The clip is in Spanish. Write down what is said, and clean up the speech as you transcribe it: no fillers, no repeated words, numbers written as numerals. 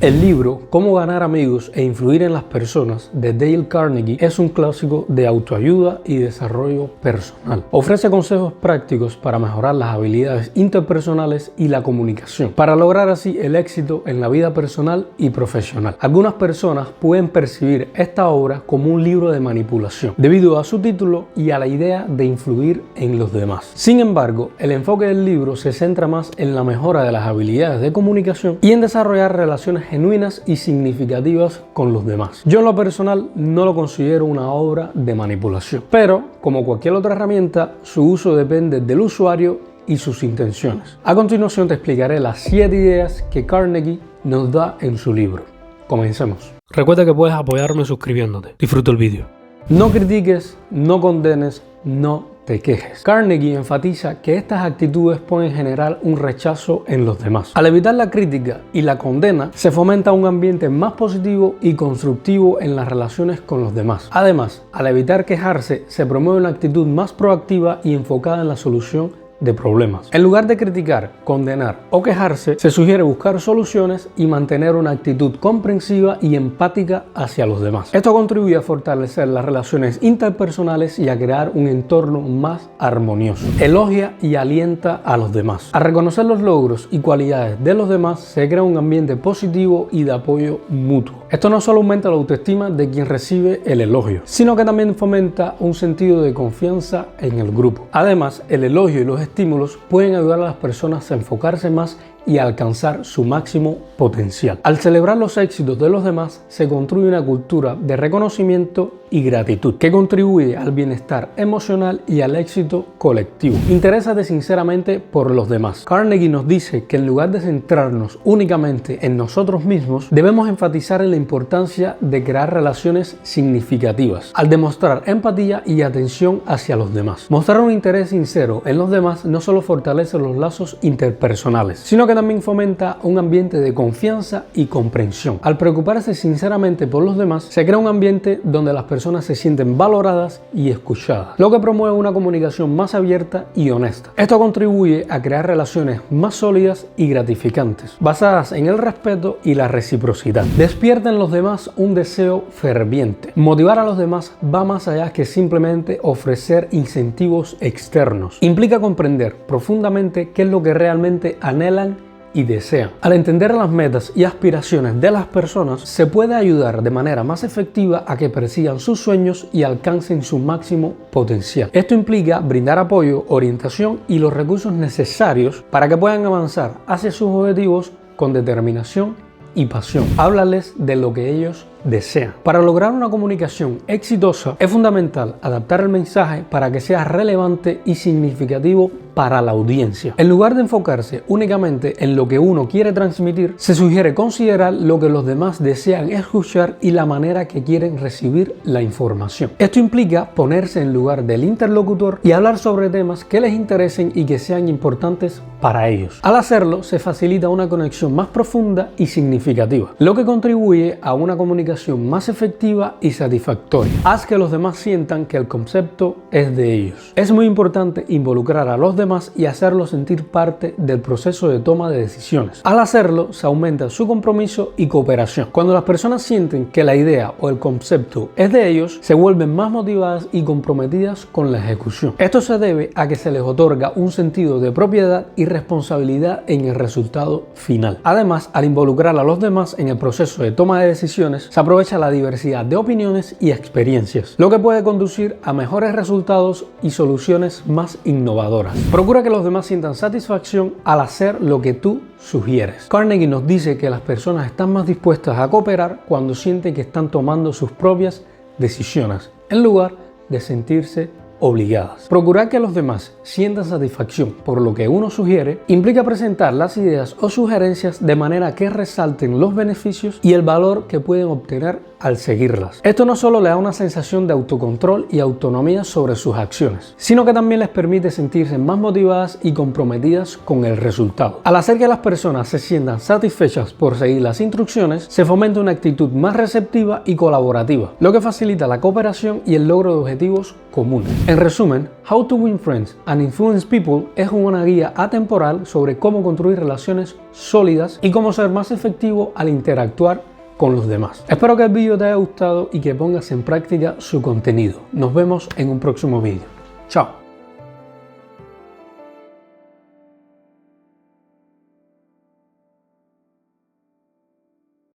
El libro Cómo ganar amigos e influir en las personas de Dale Carnegie es un clásico de autoayuda y desarrollo personal. Ofrece consejos prácticos para mejorar las habilidades interpersonales y la comunicación, para lograr así el éxito en la vida personal y profesional. Algunas personas pueden percibir esta obra como un libro de manipulación, debido a su título y a la idea de influir en los demás. Sin embargo, el enfoque del libro se centra más en la mejora de las habilidades de comunicación y en desarrollar relaciones genuinas y significativas con los demás. Yo en lo personal no lo considero una obra de manipulación, pero como cualquier otra herramienta, su uso depende del usuario y sus intenciones. A continuación te explicaré las 7 ideas que Carnegie nos da en su libro. Comencemos. Recuerda que puedes apoyarme suscribiéndote. Disfruta el vídeo. No critiques, no condenes, no te quejes. Carnegie enfatiza que estas actitudes pueden generar un rechazo en los demás. Al evitar la crítica y la condena, se fomenta un ambiente más positivo y constructivo en las relaciones con los demás. Además, al evitar quejarse, se promueve una actitud más proactiva y enfocada en la solución de problemas. En lugar de criticar, condenar o quejarse, se sugiere buscar soluciones y mantener una actitud comprensiva y empática hacia los demás. Esto contribuye a fortalecer las relaciones interpersonales y a crear un entorno más armonioso. Elogia y alienta a los demás. Al reconocer los logros y cualidades de los demás, se crea un ambiente positivo y de apoyo mutuo. Esto no solo aumenta la autoestima de quien recibe el elogio, sino que también fomenta un sentido de confianza en el grupo. Además, el elogio y los estímulos pueden ayudar a las personas a enfocarse más y a alcanzar su máximo potencial. Al celebrar los éxitos de los demás, se construye una cultura de reconocimiento y gratitud que contribuye al bienestar emocional y al éxito colectivo. Interésate sinceramente por los demás. Carnegie nos dice que en lugar de centrarnos únicamente en nosotros mismos, debemos enfatizar en la importancia de crear relaciones significativas, al demostrar empatía y atención hacia los demás. Mostrar un interés sincero en los demás no solo fortalece los lazos interpersonales, sino que también fomenta un ambiente de confianza y comprensión. Al preocuparse sinceramente por los demás, se crea un ambiente donde las personas se sienten valoradas y escuchadas, lo que promueve una comunicación más abierta y honesta. Esto contribuye a crear relaciones más sólidas y gratificantes, basadas en el respeto y la reciprocidad. Despierta en los demás un deseo ferviente. Motivar a los demás va más allá que simplemente ofrecer incentivos externos. Implica comprender profundamente qué es lo que realmente anhelan y desean. Al entender las metas y aspiraciones de las personas, se puede ayudar de manera más efectiva a que persigan sus sueños y alcancen su máximo potencial. Esto implica brindar apoyo, orientación y los recursos necesarios para que puedan avanzar hacia sus objetivos con determinación y pasión. Háblales de lo que ellos desean. Para lograr una comunicación exitosa, es fundamental adaptar el mensaje para que sea relevante y significativo para la audiencia. En lugar de enfocarse únicamente en lo que uno quiere transmitir, se sugiere considerar lo que los demás desean escuchar y la manera que quieren recibir la información. Esto implica ponerse en lugar del interlocutor y hablar sobre temas que les interesen y que sean importantes para ellos. Al hacerlo, se facilita una conexión más profunda y significativa, lo que contribuye a una comunicación más efectiva y satisfactoria. Haz que los demás sientan que el concepto es de ellos. Es muy importante involucrar a los demás y hacerlos sentir parte del proceso de toma de decisiones. Al hacerlo, se aumenta su compromiso y cooperación. Cuando las personas sienten que la idea o el concepto es de ellos, se vuelven más motivadas y comprometidas con la ejecución. Esto se debe a que se les otorga un sentido de propiedad y responsabilidad en el resultado final. Además, al involucrar a los demás en el proceso de toma de decisiones, se aprovecha la diversidad de opiniones y experiencias, lo que puede conducir a mejores resultados y soluciones más innovadoras. Procura que los demás sientan satisfacción al hacer lo que tú sugieres. Carnegie nos dice que las personas están más dispuestas a cooperar cuando sienten que están tomando sus propias decisiones, en lugar de sentirse obligadas. Procurar que los demás sientan satisfacción por lo que uno sugiere implica presentar las ideas o sugerencias de manera que resalten los beneficios y el valor que pueden obtener al seguirlas. Esto no solo le da una sensación de autocontrol y autonomía sobre sus acciones, sino que también les permite sentirse más motivadas y comprometidas con el resultado. Al hacer que las personas se sientan satisfechas por seguir las instrucciones, se fomenta una actitud más receptiva y colaborativa, lo que facilita la cooperación y el logro de objetivos comunes. En resumen, How to Win Friends and Influence People es una guía atemporal sobre cómo construir relaciones sólidas y cómo ser más efectivo al interactuar con los demás. Espero que el vídeo te haya gustado y que pongas en práctica su contenido. Nos vemos en un próximo vídeo. Chao.